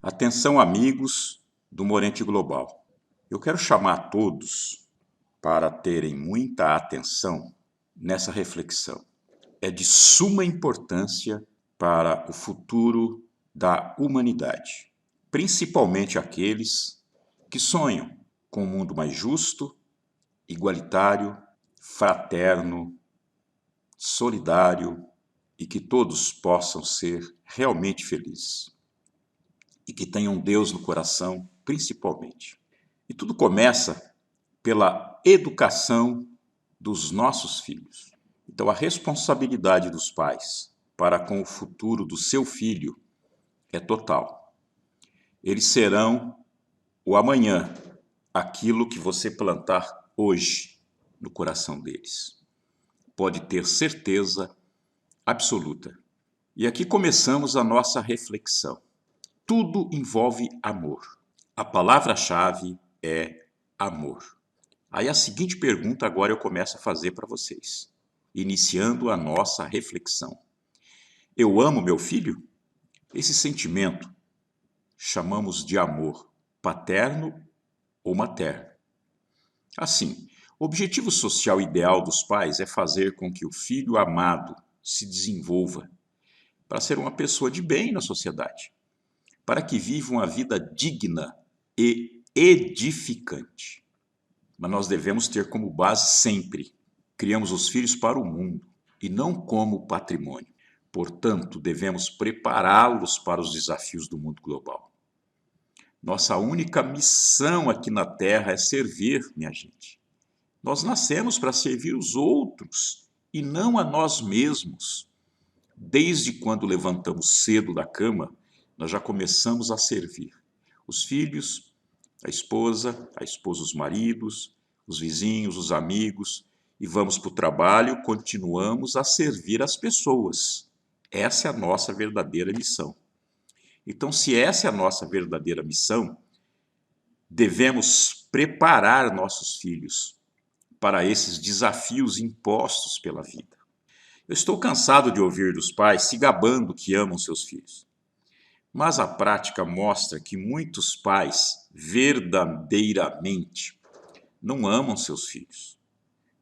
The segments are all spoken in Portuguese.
Atenção, amigos do Morente Global. Eu quero chamar todos para terem muita atenção nessa reflexão. É de suma importância para o futuro da humanidade, principalmente aqueles que sonham com um mundo mais justo, igualitário, fraterno, solidário e que todos possam ser realmente felizes. E que tenham Deus no coração, principalmente. E tudo começa pela educação dos nossos filhos. Então, a responsabilidade dos pais para com o futuro do seu filho é total. Eles serão o amanhã, aquilo que você plantar hoje no coração deles. Pode ter certeza absoluta. E aqui começamos a nossa reflexão. Tudo envolve amor. A palavra-chave é amor. Aí a seguinte pergunta agora eu começo a fazer para vocês, iniciando a nossa reflexão. Eu amo meu filho? Esse sentimento chamamos de amor paterno ou materno. Assim, o objetivo social ideal dos pais é fazer com que o filho amado se desenvolva para ser uma pessoa de bem na sociedade, para que viva uma vida digna e edificante. Mas nós devemos ter como base sempre: criamos os filhos para o mundo e não como patrimônio. Portanto, devemos prepará-los para os desafios do mundo global. Nossa única missão aqui na Terra é servir, minha gente. Nós nascemos para servir os outros e não a nós mesmos. Desde quando levantamos cedo da cama, nós já começamos a servir os filhos, a esposa, os maridos, os vizinhos, os amigos, e vamos para o trabalho, continuamos a servir as pessoas. Essa é a nossa verdadeira missão. Então, se essa é a nossa verdadeira missão, devemos preparar nossos filhos para esses desafios impostos pela vida. Eu estou cansado de ouvir dos pais se gabando que amam seus filhos. Mas a prática mostra que muitos pais verdadeiramente não amam seus filhos,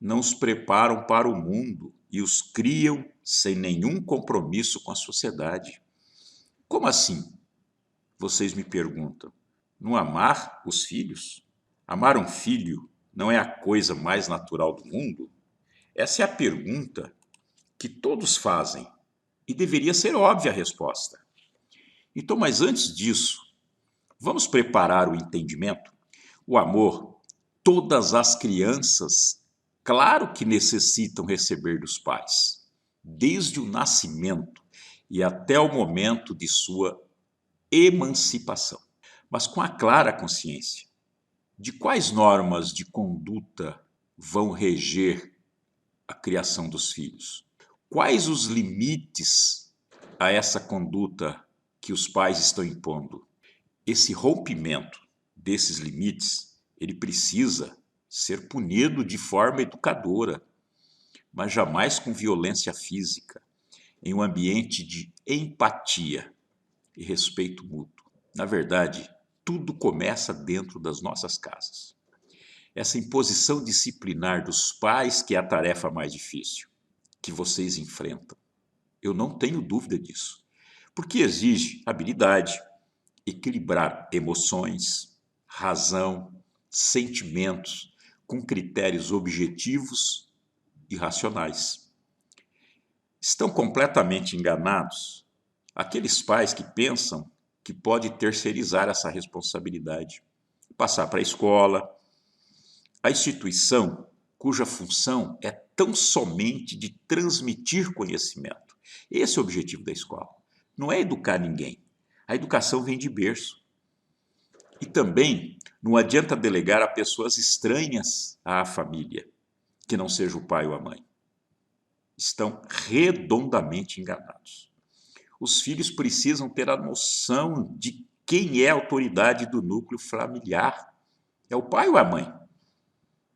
não os preparam para o mundo e os criam sem nenhum compromisso com a sociedade. Como assim? Vocês me perguntam. Não amar os filhos? Amar um filho não é a coisa mais natural do mundo? Essa é a pergunta que todos fazem e deveria ser óbvia a resposta. Então, mas antes disso, vamos preparar o entendimento? O amor, todas as crianças, claro que necessitam receber dos pais, desde o nascimento e até o momento de sua emancipação, mas com a clara consciência de quais normas de conduta vão reger a criação dos filhos. Quais os limites a essa conduta que os pais estão impondo? Esse rompimento desses limites, ele precisa ser punido de forma educadora, mas jamais com violência física, em um ambiente de empatia e respeito mútuo. Na verdade, tudo começa dentro das nossas casas. Essa imposição disciplinar dos pais que é a tarefa mais difícil que vocês enfrentam. Eu não tenho dúvida disso, porque exige habilidade, equilibrar emoções, razão, sentimentos com critérios objetivos e racionais. Estão completamente enganados aqueles pais que pensam que pode terceirizar essa responsabilidade, passar para a escola, a instituição cuja função é tão somente de transmitir conhecimento. Esse é o objetivo da escola. Não é educar ninguém. A educação vem de berço. E também não adianta delegar a pessoas estranhas à família, que não seja o pai ou a mãe. Estão redondamente enganados. Os filhos precisam ter a noção de quem é a autoridade do núcleo familiar. É o pai ou a mãe?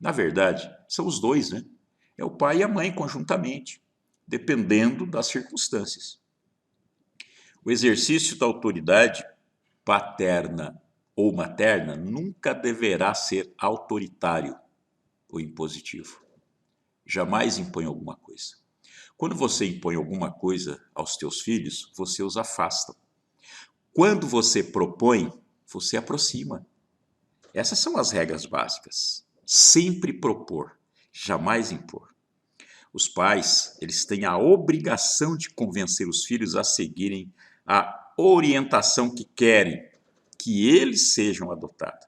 Na verdade, são os dois, né? É o pai e a mãe conjuntamente, dependendo das circunstâncias. O exercício da autoridade paterna ou materna nunca deverá ser autoritário ou impositivo. Jamais impõe alguma coisa. Quando você impõe alguma coisa aos teus filhos, você os afasta. Quando você propõe, você aproxima. Essas são as regras básicas. Sempre propor, jamais impor. Os pais, eles têm a obrigação de convencer os filhos a seguirem a orientação que querem que eles sejam adotados.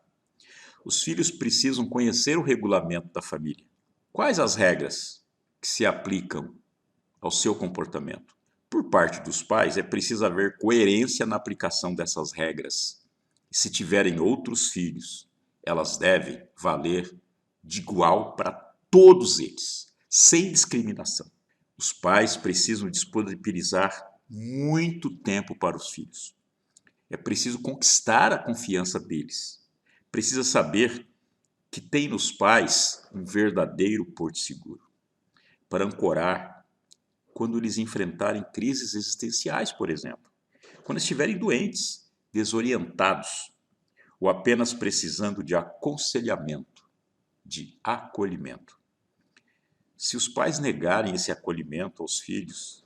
Os filhos precisam conhecer o regulamento da família. Quais as regras que se aplicam ao seu comportamento? Por parte dos pais, é preciso haver coerência na aplicação dessas regras. E se tiverem outros filhos, elas devem valer de igual para todos eles, sem discriminação. Os pais precisam disponibilizar muito tempo para os filhos. É preciso conquistar a confiança deles. Precisa saber que tem nos pais um verdadeiro porto seguro para ancorar quando eles enfrentarem crises existenciais, por exemplo. Quando estiverem doentes, desorientados ou apenas precisando de aconselhamento, de acolhimento. Se os pais negarem esse acolhimento aos filhos,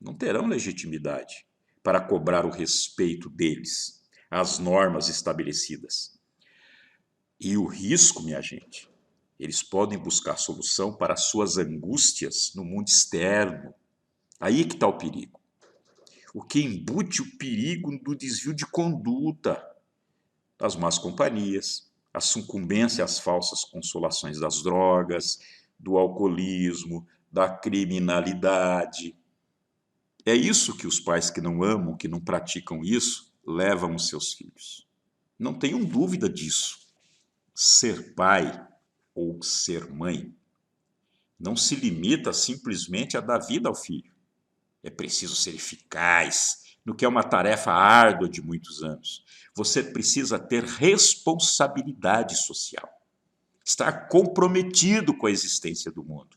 não terão legitimidade para cobrar o respeito deles, às normas estabelecidas. E o risco, minha gente, eles podem buscar solução para as suas angústias no mundo externo. Aí que está o perigo. O que embute o perigo do desvio de conduta, das más companhias, a sucumbência às falsas consolações das drogas, do alcoolismo, da criminalidade. É isso que os pais que não amam, que não praticam isso, levam os seus filhos. Não tenham dúvida disso. Ser pai ou ser mãe não se limita simplesmente a dar vida ao filho. É preciso ser eficaz no que é uma tarefa árdua de muitos anos. Você precisa ter responsabilidade social, estar comprometido com a existência do mundo.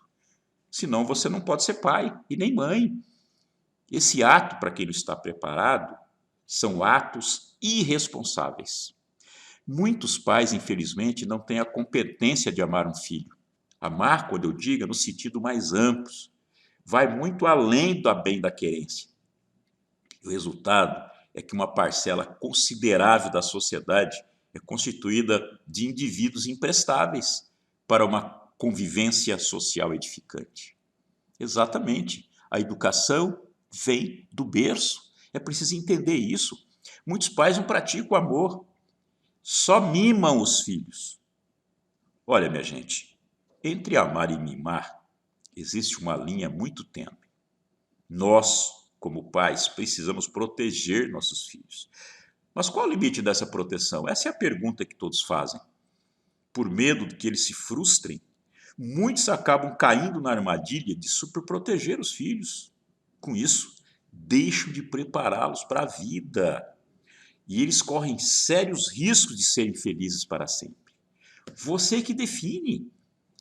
Senão você não pode ser pai e nem mãe. Esse ato, para quem não está preparado, são atos irresponsáveis. Muitos pais, infelizmente, não têm a competência de amar um filho. Amar, quando eu digo, é no sentido mais amplo, vai muito além da bem-da-querência. O resultado é que uma parcela considerável da sociedade é constituída de indivíduos imprestáveis para uma convivência social edificante. Exatamente. A educação vem do berço. É preciso entender isso. Muitos pais não praticam o amor, só mimam os filhos. Olha, minha gente, entre amar e mimar existe uma linha muito tênue. Nós, como pais, precisamos proteger nossos filhos. Mas qual o limite dessa proteção? Essa é a pergunta que todos fazem. Por medo de que eles se frustrem, muitos acabam caindo na armadilha de superproteger os filhos. Com isso, deixam de prepará-los para a vida. E eles correm sérios riscos de serem felizes para sempre. Você que define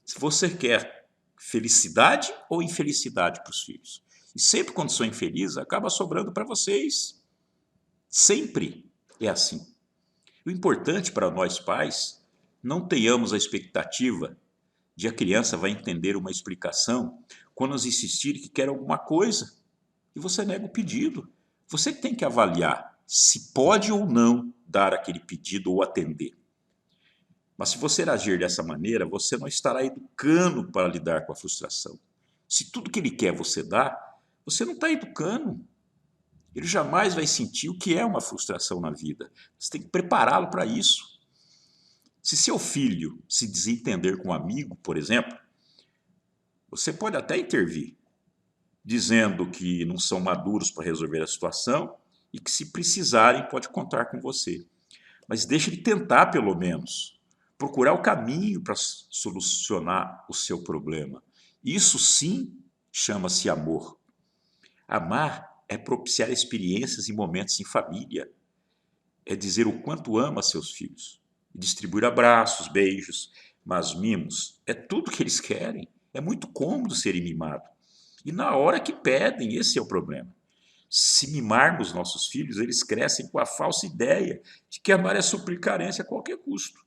se você quer felicidade ou infelicidade para os filhos. E sempre quando são infelizes, acaba sobrando para vocês. Sempre é assim. O importante para nós pais, não tenhamos a expectativa de a criança vai entender uma explicação quando nós insistirem que quer alguma coisa e você nega o pedido. Você tem que avaliar se pode ou não dar aquele pedido ou atender. Mas se você agir dessa maneira, você não estará educando para lidar com a frustração. Se tudo que ele quer você dá, você não está educando. Ele jamais vai sentir o que é uma frustração na vida. Você tem que prepará-lo para isso. Se seu filho se desentender com um amigo, por exemplo, você pode até intervir, dizendo que não são maduros para resolver a situação e que, se precisarem, pode contar com você. Mas deixe ele tentar, pelo menos, procurar o caminho para solucionar o seu problema. Isso sim chama-se amor. Amar é propiciar experiências e momentos em família. É dizer o quanto ama seus filhos. Distribuir abraços, beijos, mas mimos é tudo que eles querem. É muito cômodo serem mimados. E na hora que pedem, esse é o problema. Se mimarmos nossos filhos, eles crescem com a falsa ideia de que amar é suprir carência a qualquer custo.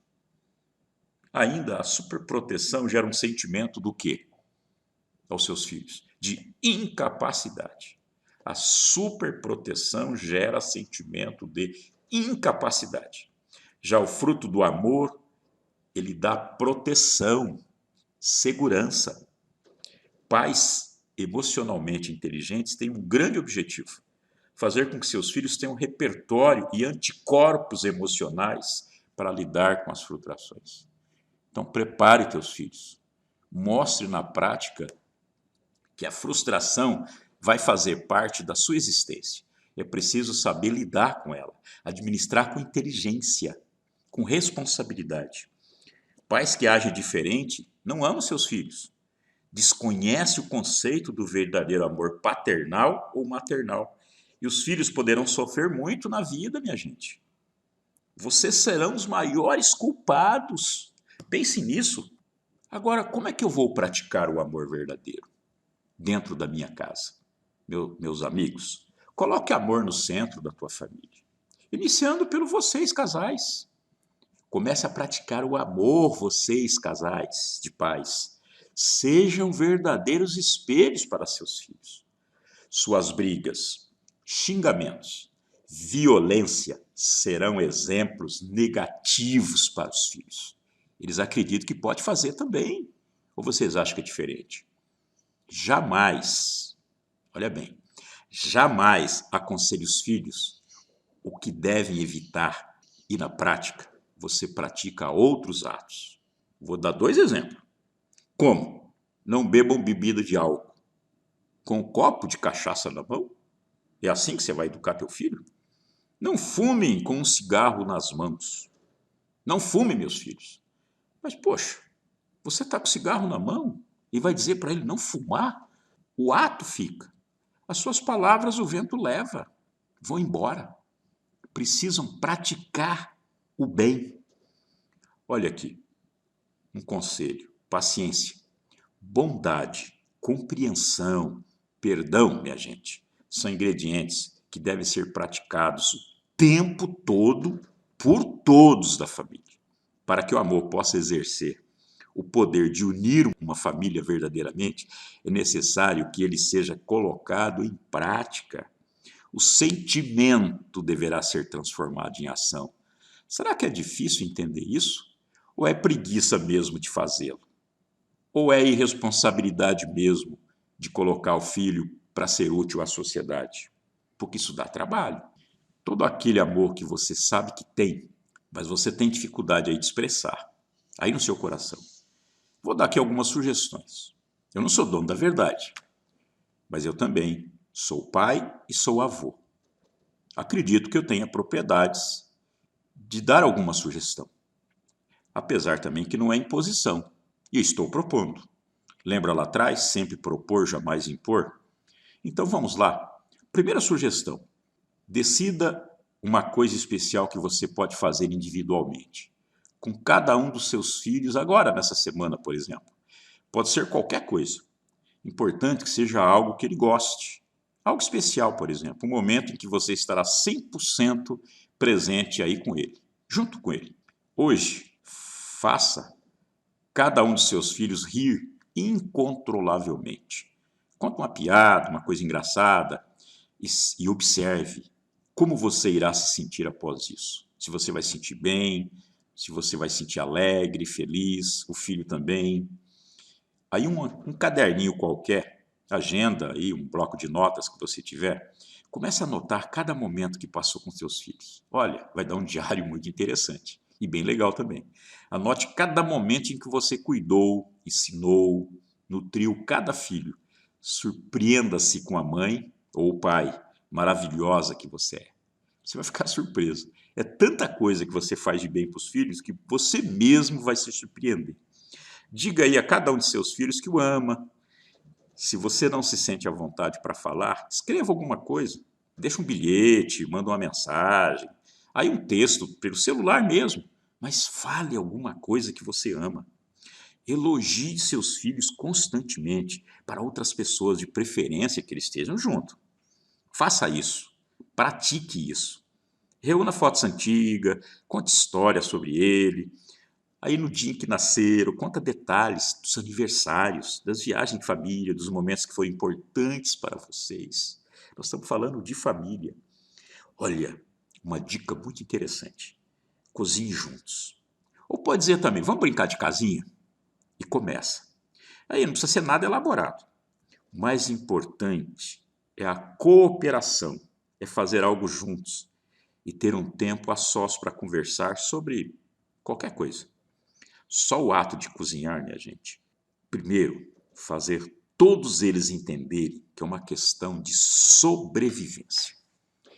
Ainda a superproteção gera um sentimento do quê? Aos seus filhos? De incapacidade. A superproteção gera sentimento de incapacidade. Já o fruto do amor, ele dá proteção, segurança. Pais emocionalmente inteligentes têm um grande objetivo: fazer com que seus filhos tenham repertório e anticorpos emocionais para lidar com as frustrações. Então, prepare teus filhos. Mostre na prática que a frustração vai fazer parte da sua existência. É preciso saber lidar com ela, administrar com inteligência, com responsabilidade. Pais que agem diferente não amam seus filhos. Desconhece o conceito do verdadeiro amor paternal ou maternal. E os filhos poderão sofrer muito na vida, minha gente. Vocês serão os maiores culpados. Pense nisso. Agora, como é que eu vou praticar o amor verdadeiro dentro da minha casa? Meus amigos, coloque amor no centro da tua família. Iniciando pelo vocês, casais. Comece a praticar o amor, vocês, casais de pais. Sejam verdadeiros espelhos para seus filhos. Suas brigas, xingamentos, violência serão exemplos negativos para os filhos. Eles acreditam que pode fazer também. Ou vocês acham que é diferente? Jamais, olha bem, jamais aconselhe os filhos o que devem evitar e, na prática, você pratica outros atos. Vou dar 2 exemplos. Como? Não bebam bebida de álcool com um copo de cachaça na mão? É assim que você vai educar teu filho? Não fumem com um cigarro nas mãos. Não fumem, meus filhos. Mas, poxa, você está com o cigarro na mão e vai dizer para ele não fumar? O ato fica. As suas palavras o vento leva. Vão embora. Precisam praticar o bem. Olha aqui, um conselho: paciência, bondade, compreensão, perdão, minha gente, são ingredientes que devem ser praticados o tempo todo por todos da família. Para que o amor possa exercer o poder de unir uma família verdadeiramente, é necessário que ele seja colocado em prática. O sentimento deverá ser transformado em ação. Será que é difícil entender isso? Ou é preguiça mesmo de fazê-lo? Ou é irresponsabilidade mesmo de colocar o filho para ser útil à sociedade? Porque isso dá trabalho. Todo aquele amor que você sabe que tem, mas você tem dificuldade aí de expressar, aí no seu coração. Vou dar aqui algumas sugestões. Eu não sou dono da verdade, mas eu também sou pai e sou avô. Acredito que eu tenha propriedades de dar alguma sugestão. Apesar também que não é imposição, e estou propondo. Lembra lá atrás, sempre propor, jamais impor? Então vamos lá. Primeira sugestão: decida uma coisa especial que você pode fazer individualmente, com cada um dos seus filhos, agora nessa semana, por exemplo. Pode ser qualquer coisa. Importante que seja algo que ele goste. Algo especial, por exemplo, um momento em que você estará 100% presente aí com ele, junto com ele. Hoje, faça cada um dos seus filhos rir incontrolavelmente. Conta uma piada, uma coisa engraçada e observe como você irá se sentir após isso. Se você vai se sentir bem, se você vai se sentir alegre, feliz, o filho também. Aí um caderninho qualquer, agenda aí, um bloco de notas que você tiver, comece a anotar cada momento que passou com seus filhos. Olha, vai dar um diário muito interessante e bem legal também. Anote cada momento em que você cuidou, ensinou, nutriu cada filho. Surpreenda-se com a mãe ou o pai maravilhosa que você é. Você vai ficar surpreso. É tanta coisa que você faz de bem para os filhos que você mesmo vai se surpreender. Diga aí a cada um de seus filhos que o ama. Se você não se sente à vontade para falar, escreva alguma coisa. Deixa um bilhete, manda uma mensagem. Aí um texto pelo celular mesmo. Mas fale alguma coisa que você ama. Elogie seus filhos constantemente, para outras pessoas, de preferência que eles estejam junto. Faça isso, pratique isso. Reúna fotos antigas, conte histórias sobre ele. Aí no dia em que nasceram, conta detalhes dos aniversários, das viagens de família, dos momentos que foram importantes para vocês. Nós estamos falando de família. Olha, uma dica muito interessante. Cozinhe juntos. Ou pode dizer também, vamos brincar de casinha? E começa. Aí não precisa ser nada elaborado. O mais importante é a cooperação, é fazer algo juntos e ter um tempo a sós para conversar sobre qualquer coisa. Só o ato de cozinhar, minha gente, primeiro, fazer todos eles entenderem que é uma questão de sobrevivência.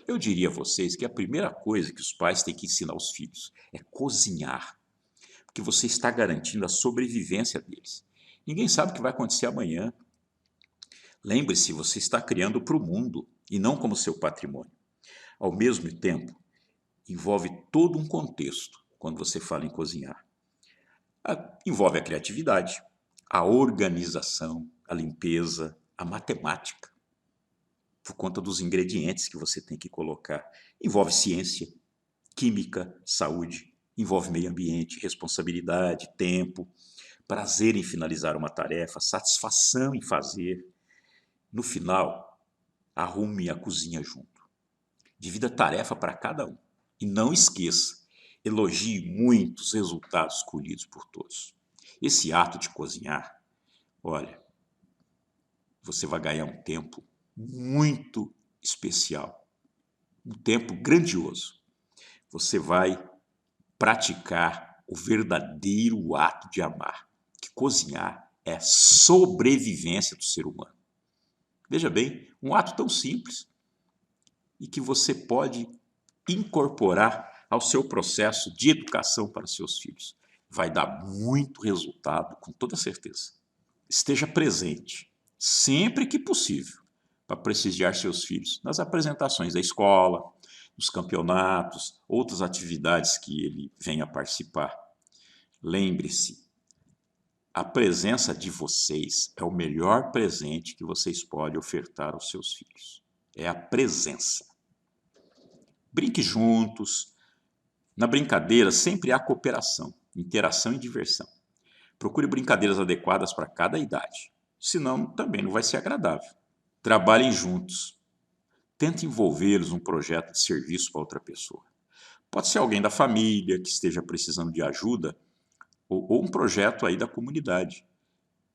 Eu diria a vocês que a primeira coisa que os pais têm que ensinar aos filhos é cozinhar, porque você está garantindo a sobrevivência deles. Ninguém sabe o que vai acontecer amanhã. Lembre-se, você está criando para o mundo e não como seu patrimônio. Ao mesmo tempo, envolve todo um contexto quando você fala em cozinhar. Envolve a criatividade, a organização, a limpeza, a matemática, por conta dos ingredientes que você tem que colocar. Envolve ciência, química, saúde, envolve meio ambiente, responsabilidade, tempo, prazer em finalizar uma tarefa, satisfação em fazer. No final, arrume a cozinha junto. Divida tarefa para cada um. E não esqueça, elogie muito os resultados colhidos por todos. Esse ato de cozinhar, olha, você vai ganhar um tempo muito especial, um tempo grandioso. Você vai praticar o verdadeiro ato de amar, que cozinhar é sobrevivência do ser humano. Veja bem, um ato tão simples e que você pode incorporar ao seu processo de educação para seus filhos. Vai dar muito resultado, com toda certeza. Esteja presente, sempre que possível, para prestigiar seus filhos nas apresentações da escola, nos campeonatos, outras atividades que ele venha participar. Lembre-se, a presença de vocês é o melhor presente que vocês podem ofertar aos seus filhos. É a presença. Brinque juntos. Na brincadeira sempre há cooperação, interação e diversão. Procure brincadeiras adequadas para cada idade, senão também não vai ser agradável. Trabalhem juntos. Tente envolvê-los num projeto de serviço para outra pessoa. Pode ser alguém da família que esteja precisando de ajuda ou um projeto aí da comunidade.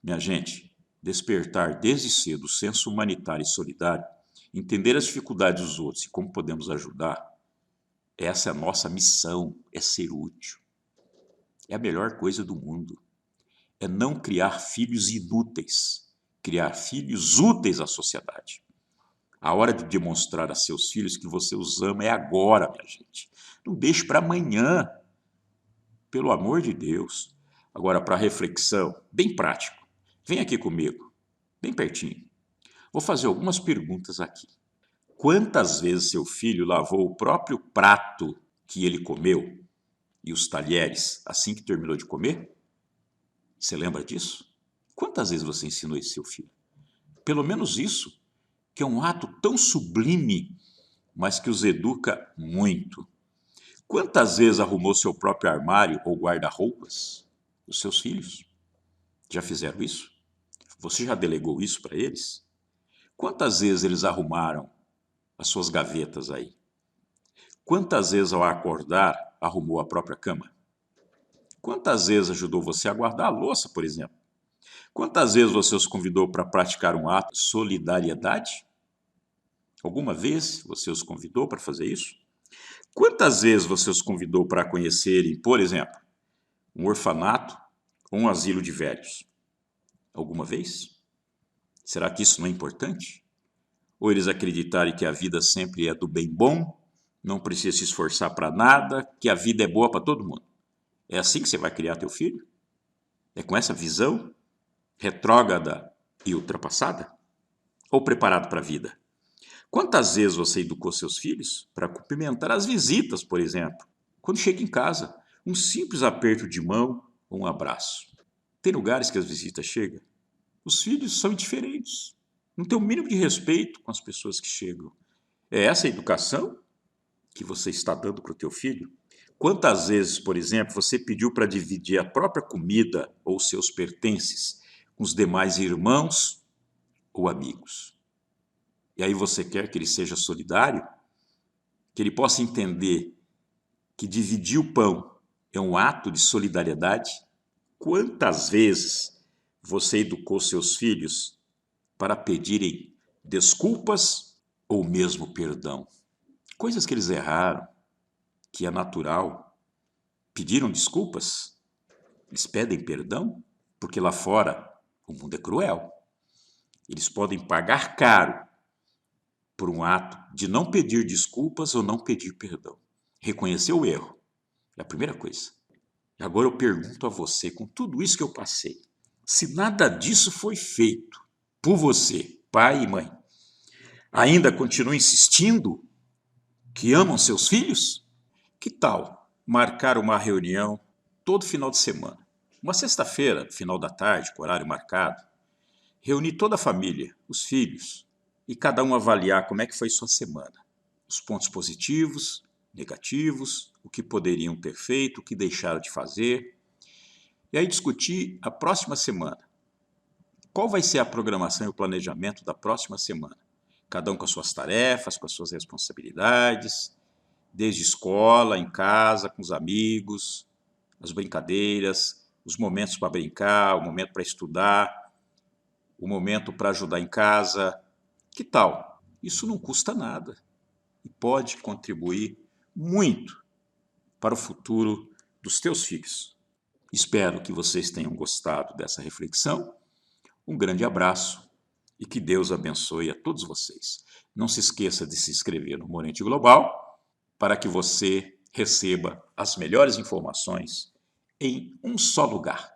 Minha gente, despertar desde cedo o senso humanitário e solidário, entender as dificuldades dos outros e como podemos ajudar, essa é a nossa missão, é ser útil. É a melhor coisa do mundo. É não criar filhos inúteis, criar filhos úteis à sociedade. A hora de demonstrar a seus filhos que você os ama é agora, minha gente. Não deixe para amanhã, pelo amor de Deus. Agora, para reflexão, bem prático. Vem aqui comigo, bem pertinho. Vou fazer algumas perguntas aqui. Quantas vezes seu filho lavou o próprio prato que ele comeu e os talheres assim que terminou de comer? Você lembra disso? Quantas vezes você ensinou isso ao seu filho? Pelo menos isso, que é um ato tão sublime, mas que os educa muito. Quantas vezes arrumou seu próprio armário ou guarda-roupas? Os seus filhos já fizeram isso? Você já delegou isso para eles? Quantas vezes eles arrumaram as suas gavetas aí? Quantas vezes ao acordar arrumou a própria cama? Quantas vezes ajudou você a guardar a louça, por exemplo? Quantas vezes você os convidou para praticar um ato de solidariedade? Alguma vez você os convidou para fazer isso? Quantas vezes você os convidou para conhecerem, por exemplo, um orfanato ou um asilo de velhos? Alguma vez? Será que isso não é importante? Ou eles acreditarem que a vida sempre é do bem bom, não precisa se esforçar para nada, que a vida é boa para todo mundo? É assim que você vai criar teu filho? É com essa visão retrógrada e ultrapassada? Ou preparado para a vida? Quantas vezes você educou seus filhos para cumprimentar as visitas, por exemplo? Quando chega em casa, um simples aperto de mão ou um abraço. Tem lugares que as visitas chegam, os filhos são indiferentes, não têm o mínimo de respeito com as pessoas que chegam. É essa a educação que você está dando para o teu filho? Quantas vezes, por exemplo, você pediu para dividir a própria comida ou seus pertences com os demais irmãos ou amigos? E aí você quer que ele seja solidário? Que ele possa entender que dividir o pão é um ato de solidariedade? Quantas vezes você educou seus filhos para pedirem desculpas ou mesmo perdão? Coisas que eles erraram, que é natural. Pediram desculpas? Eles pedem perdão? Porque lá fora o mundo é cruel. Eles podem pagar caro por um ato de não pedir desculpas ou não pedir perdão. Reconhecer o erro é a primeira coisa. E agora eu pergunto a você, com tudo isso que eu passei, se nada disso foi feito por você, pai e mãe, ainda continua insistindo que amam seus filhos? Que tal marcar uma reunião todo final de semana? Uma sexta-feira, final da tarde, com horário marcado, reunir toda a família, os filhos, e cada um avaliar como é que foi sua semana. Os pontos positivos, negativos, o que poderiam ter feito, o que deixaram de fazer. E aí discutir a próxima semana. Qual vai ser a programação e o planejamento da próxima semana? Cada um com as suas tarefas, com as suas responsabilidades, desde escola, em casa, com os amigos, as brincadeiras, os momentos para brincar, o momento para estudar, o momento para ajudar em casa. Que tal? Isso não custa nada e pode contribuir muito para o futuro dos teus filhos. Espero que vocês tenham gostado dessa reflexão. Um grande abraço e que Deus abençoe a todos vocês. Não se esqueça de se inscrever no Morente Global para que você receba as melhores informações em um só lugar.